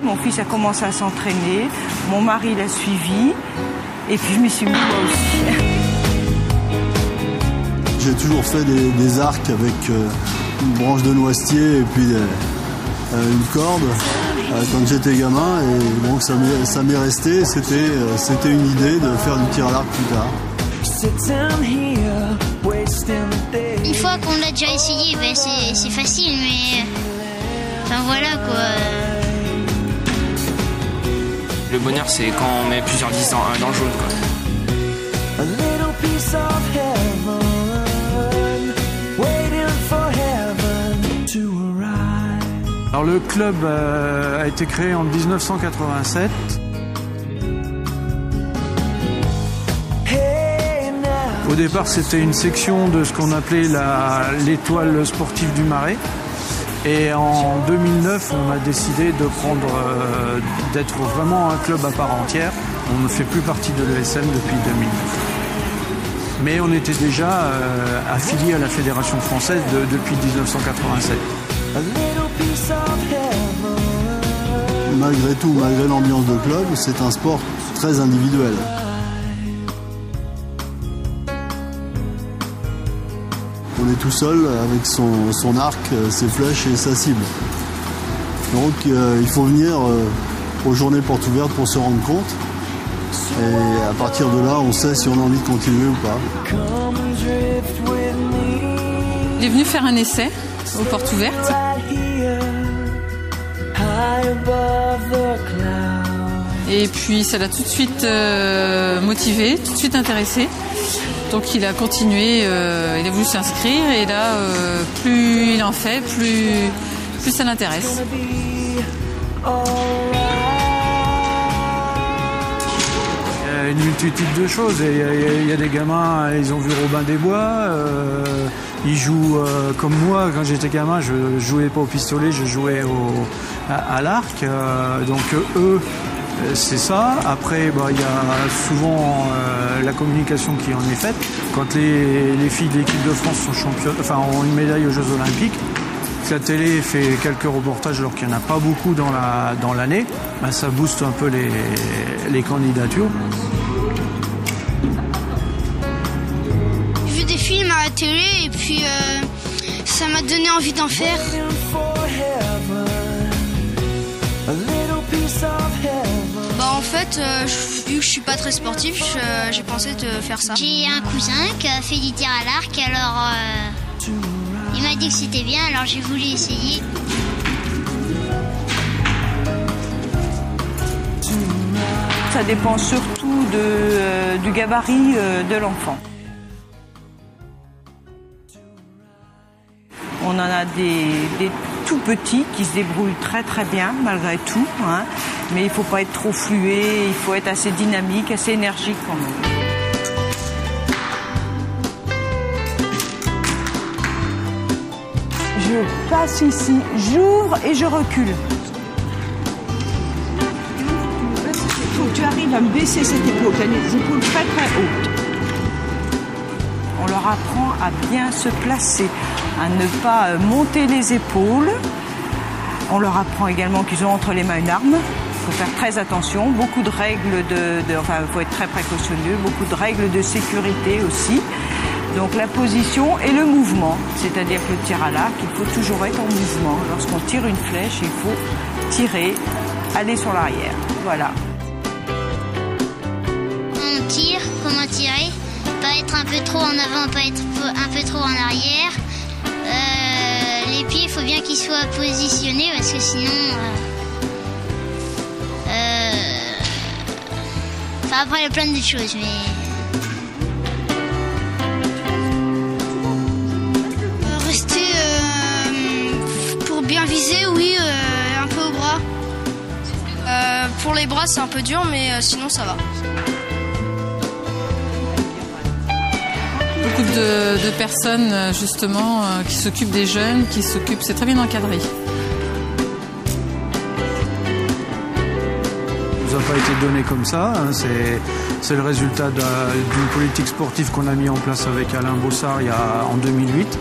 Mon fils a commencé à s'entraîner, mon mari l'a suivi, et puis je m'y suis mis moi aussi. J'ai toujours fait des arcs avec une branche de noisetier et puis une corde quand j'étais gamin, et donc ça m'est resté. C'était une idée de faire du tir à l'arc plus tard. Une fois qu'on l'a déjà essayé, ben c'est facile, mais enfin voilà quoi. Le bonheur, c'est quand on met plusieurs 10 dans le jaune, quoi. Alors le club a été créé en 1987. Au départ, c'était une section de ce qu'on appelait l'étoile sportive du Marais. Et en 2009, on a décidé d'être vraiment un club à part entière. On ne fait plus partie de l'ESM depuis 2009. Mais on était déjà affilié à la Fédération française depuis 1987. Malgré tout, malgré l'ambiance de club, c'est un sport très individuel. On est tout seul avec son arc, ses flèches et sa cible. Donc il faut venir aux journées portes ouvertes pour se rendre compte. Et à partir de là, on sait si on a envie de continuer ou pas. Il est venu faire un essai aux portes ouvertes. Et puis ça l'a tout de suite motivé, tout de suite intéressé. Donc il a continué, il a voulu s'inscrire et là, plus il en fait, plus ça l'intéresse. Il y a une multitude de choses. Il y a des gamins, ils ont vu Robin des Bois, ils jouent comme moi. Quand j'étais gamin, je jouais pas au pistolet, je jouais à l'arc. Donc eux, c'est ça. Après, il y a souvent la communication qui en est faite. Quand les filles de l'équipe de France sont championnes, ont une médaille aux Jeux Olympiques, la télé fait quelques reportages alors qu'il n'y en a pas beaucoup dans l'année, ça booste un peu les candidatures. J'ai vu des films à la télé et puis ça m'a donné envie d'en faire. En fait, vu que je suis pas très sportif, j'ai pensé de faire ça. J'ai un cousin qui a fait du tir à l'arc, alors il m'a dit que c'était bien, alors j'ai voulu essayer. Ça dépend surtout du gabarit de l'enfant. On en a des tout petits qui se débrouillent très très bien malgré tout, hein. Mais il ne faut pas être trop flué, il faut être assez dynamique, assez énergique quand même. Je passe ici, j'ouvre et je recule. Il faut que tu arrives à me baisser cette épaule, tu as les épaules très très hautes. On leur apprend à bien se placer, à ne pas monter les épaules. On leur apprend également qu'ils ont entre les mains une arme. Il faut faire très attention, beaucoup de règles il faut être très précautionneux, beaucoup de règles de sécurité aussi. Donc la position et le mouvement, c'est-à-dire que le tir à l'arc, il faut toujours être en mouvement. Lorsqu'on tire une flèche, il faut tirer, aller sur l'arrière. Voilà. On tire, comment tirer, pas être un peu trop en avant, pas être un peu trop en arrière. Les pieds, il faut bien qu'ils soient positionnés parce que sinon... après, il y a plein de choses, mais... Rester... pour bien viser, oui, un peu au bras. Pour les bras, c'est un peu dur, mais sinon, ça va. Beaucoup de personnes, justement, qui s'occupent des jeunes, c'est très bien encadré. Ça n'a pas été donné comme ça, hein. C'est le résultat d'une politique sportive qu'on a mis en place avec Alain Bossard en 2008.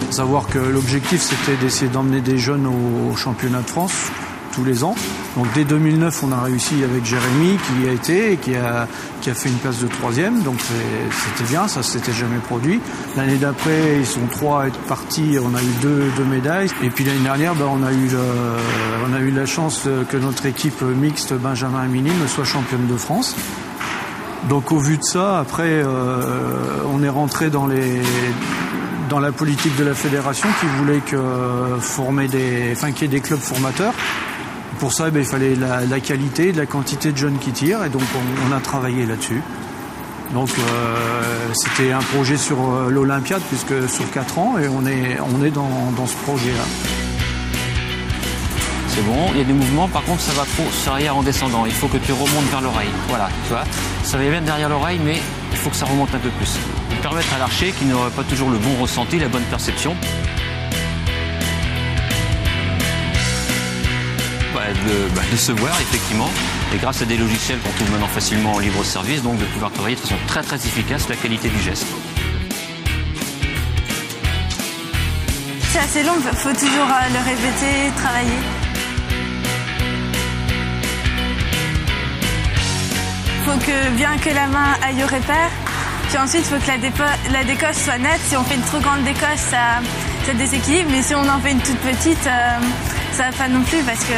Savoir que l'objectif c'était d'essayer d'emmener des jeunes au championnat de France, tous les ans. Donc dès 2009, on a réussi avec Jérémy qui a été et qui a fait une place de 3e. Donc c'était bien, ça s'était jamais produit. L'année d'après, ils sont 3 à être partis, on a eu deux médailles. Et puis l'année dernière, on a eu la chance que notre équipe mixte Benjamin et Minime soit championne de France. Donc au vu de ça, après, on est rentré dans la politique de la fédération qui voulait qu'il y ait des clubs formateurs. Pour ça, il fallait la qualité, de la quantité de jeunes qui tirent, et donc on a travaillé là-dessus. Donc c'était un projet sur l'Olympiade, puisque sur 4 ans, et on est dans ce projet-là. C'est bon, il y a des mouvements, par contre ça va trop sur arrière en descendant, il faut que tu remontes vers l'oreille, voilà, tu vois, ça va bien derrière l'oreille, mais il faut que ça remonte un peu plus. Pour permettre à l'archer qui n'aurait pas toujours le bon ressenti, la bonne perception, de se voir effectivement, et grâce à des logiciels qu'on trouve maintenant facilement en libre service, donc de pouvoir travailler de façon très très efficace la qualité du geste. C'est assez long, il faut toujours le répéter, travailler. Il faut bien que la main aille au repère, puis ensuite il faut que la décoche soit nette. Si on fait une trop grande décoche, ça déséquilibre, mais si on en fait une toute petite, ça va pas non plus parce que...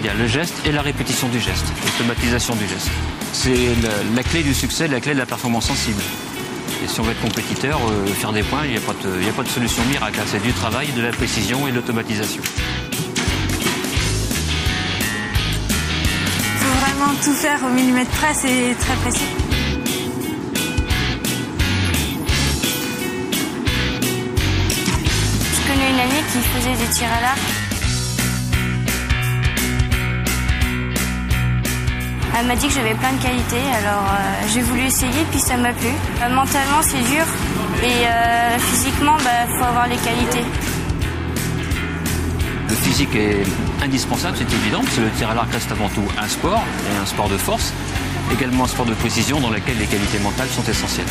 Il y a le geste et la répétition du geste, l'automatisation du geste. C'est la clé du succès, la clé de la performance sensible. Et si on veut être compétiteur, faire des points, il n'y a pas de solution miracle. C'est du travail, de la précision et de l'automatisation. Il faut vraiment tout faire au millimètre près, c'est très précis. Je connais une amie qui faisait des tirs à l'arc. Elle m'a dit que j'avais plein de qualités, alors j'ai voulu essayer, puis ça m'a plu. Mentalement, c'est dur, et physiquement, faut avoir les qualités. Le physique est indispensable, c'est évident, parce que le tir à l'arc reste avant tout un sport, et un sport de force, également un sport de précision dans lequel les qualités mentales sont essentielles.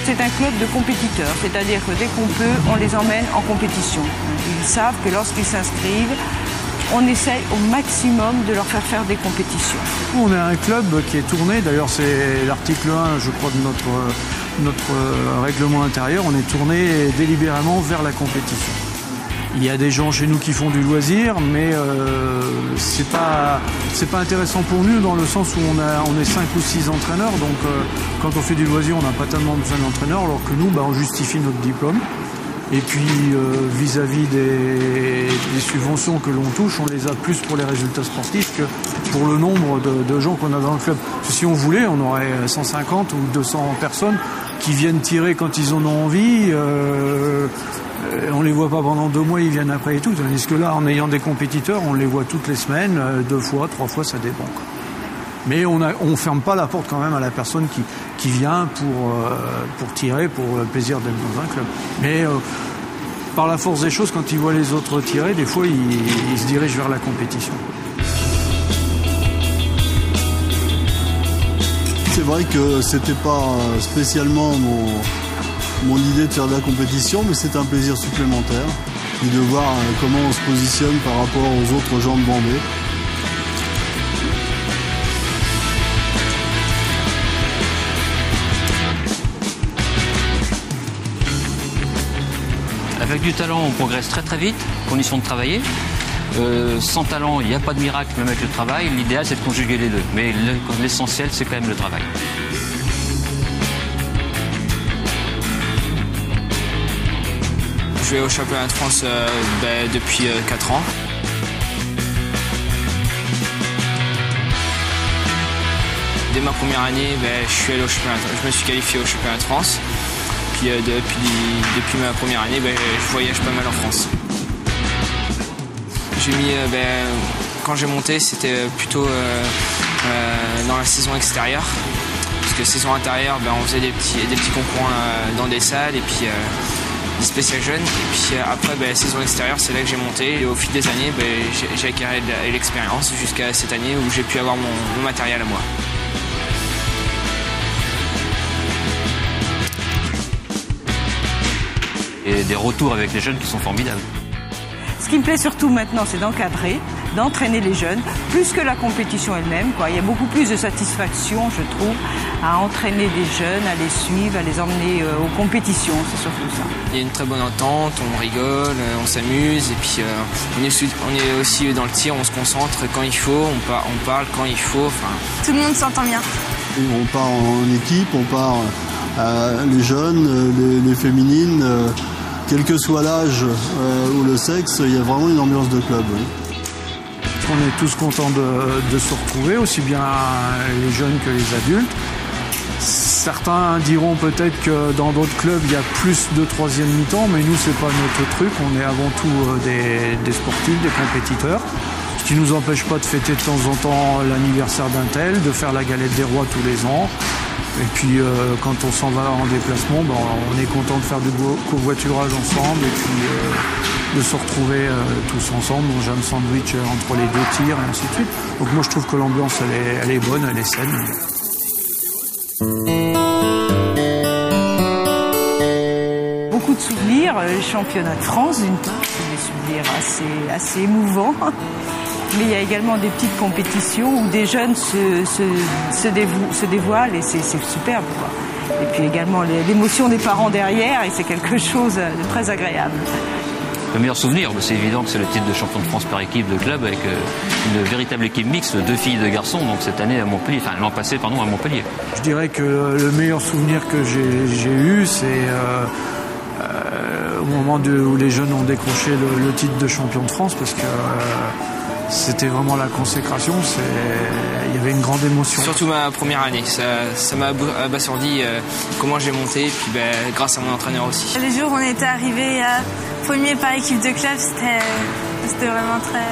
C'est un club de compétiteurs, c'est-à-dire que dès qu'on peut, on les emmène en compétition. Ils savent que lorsqu'ils s'inscrivent, on essaye au maximum de leur faire des compétitions. On est un club qui est tourné, d'ailleurs c'est l'article 1, je crois, de notre règlement intérieur, on est tourné délibérément vers la compétition. Il y a des gens chez nous qui font du loisir, mais c'est pas intéressant pour nous dans le sens où on est 5 ou 6 entraîneurs, donc quand on fait du loisir, on n'a pas tellement besoin d'entraîneurs, alors que nous, on justifie notre diplôme. Et puis vis-à-vis des subventions que l'on touche, on les a plus pour les résultats sportifs que pour le nombre de gens qu'on a dans le club. Parce que si on voulait, on aurait 150 ou 200 personnes qui viennent tirer quand ils en ont envie. On les voit pas pendant 2 mois, ils viennent après et tout. Tandis que là, en ayant des compétiteurs, on les voit toutes les semaines, 2 fois, 3 fois, ça dépend. Mais on ferme pas la porte quand même à la personne qui vient pour tirer, pour le plaisir d'être dans un club. Mais par la force des choses, quand ils voient les autres tirer, des fois, ils se dirigent vers la compétition. C'est vrai que c'était pas spécialement mon idée de faire de la compétition, mais c'est un plaisir supplémentaire et de voir comment on se positionne par rapport aux autres gens de Bandé. Avec du talent, on progresse très très vite, condition de travailler. Sans talent, il n'y a pas de miracle, même avec le travail. L'idéal, c'est de conjuguer les deux. Mais l'essentiel, c'est quand même le travail. Je vais au championnat de France depuis 4 ans. Dès ma première année, je suis allé au championnat. Je me suis qualifié au championnat de France. Puis depuis ma première année, je voyage pas mal en France. J'ai mis, quand j'ai monté, c'était plutôt dans la saison extérieure. Parce que saison intérieure, on faisait des petits concours dans des salles et puis des spéciales jeunes. Et puis après, la saison extérieure, c'est là que j'ai monté. Et au fil des années, j'ai acquis de l'expérience jusqu'à cette année où j'ai pu avoir mon matériel à moi. des retours avec les jeunes qui sont formidables. Ce qui me plaît surtout maintenant, c'est d'encadrer, d'entraîner les jeunes, plus que la compétition elle-même, quoi. Il y a beaucoup plus de satisfaction, je trouve, à entraîner des jeunes, à les suivre, à les emmener aux compétitions, c'est surtout ça. Il y a une très bonne entente, on rigole, on s'amuse, et puis on est aussi dans le tir, on se concentre quand il faut, on parle quand il faut. Tout le monde s'entend bien. Et on part en équipe, on part les jeunes, les féminines, quel que soit l'âge ou le sexe, il y a vraiment une ambiance de club. Oui. On est tous contents de se retrouver, aussi bien les jeunes que les adultes. Certains diront peut-être que dans d'autres clubs, il y a plus de troisième mi-temps, mais nous, c'est pas notre truc. On est avant tout des sportifs, des compétiteurs. Ce qui ne nous empêche pas de fêter de temps en temps l'anniversaire d'un tel, de faire la galette des rois tous les ans. Et puis quand on s'en va en déplacement, on est content de faire du covoiturage ensemble et puis de se retrouver tous ensemble, manger un sandwich entre les deux tirs et ainsi de suite. Donc moi je trouve que l'ambiance elle est bonne, elle est saine. Beaucoup de souvenirs, les championnats de France d'une part, c'est des souvenirs assez émouvants. Mais il y a également des petites compétitions où des jeunes se dévoilent et c'est superbe, quoi. Et puis également l'émotion des parents derrière et c'est quelque chose de très agréable. Le meilleur souvenir, c'est évident que c'est le titre de champion de France par équipe de club avec une véritable équipe mixte, 2 filles et 2 garçons, donc cette année à Montpellier, enfin l'an passé à Montpellier. Je dirais que le meilleur souvenir que j'ai eu, c'est au moment où les jeunes ont décroché le titre de champion de France parce que c'était vraiment la consécration, il y avait une grande émotion. Surtout ma première année, ça m'a abasourdi comment j'ai monté, et puis grâce à mon entraîneur aussi. Les jours où on était arrivé premier par équipe de club, c'était vraiment très...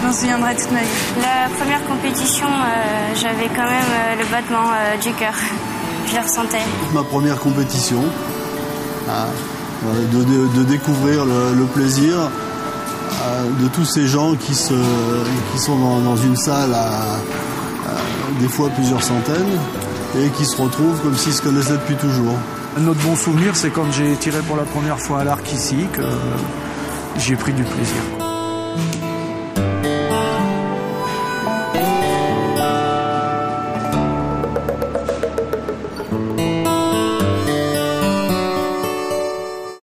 J'en souviendrai toute ma vie. La première compétition, j'avais quand même le battement du cœur, je le ressentais. Ma première compétition, de découvrir le plaisir de tous ces gens qui sont dans une salle à des fois plusieurs centaines et qui se retrouvent comme s'ils se connaissaient depuis toujours. Un autre bon souvenir, c'est quand j'ai tiré pour la première fois à l'arc ici, que j'ai pris du plaisir.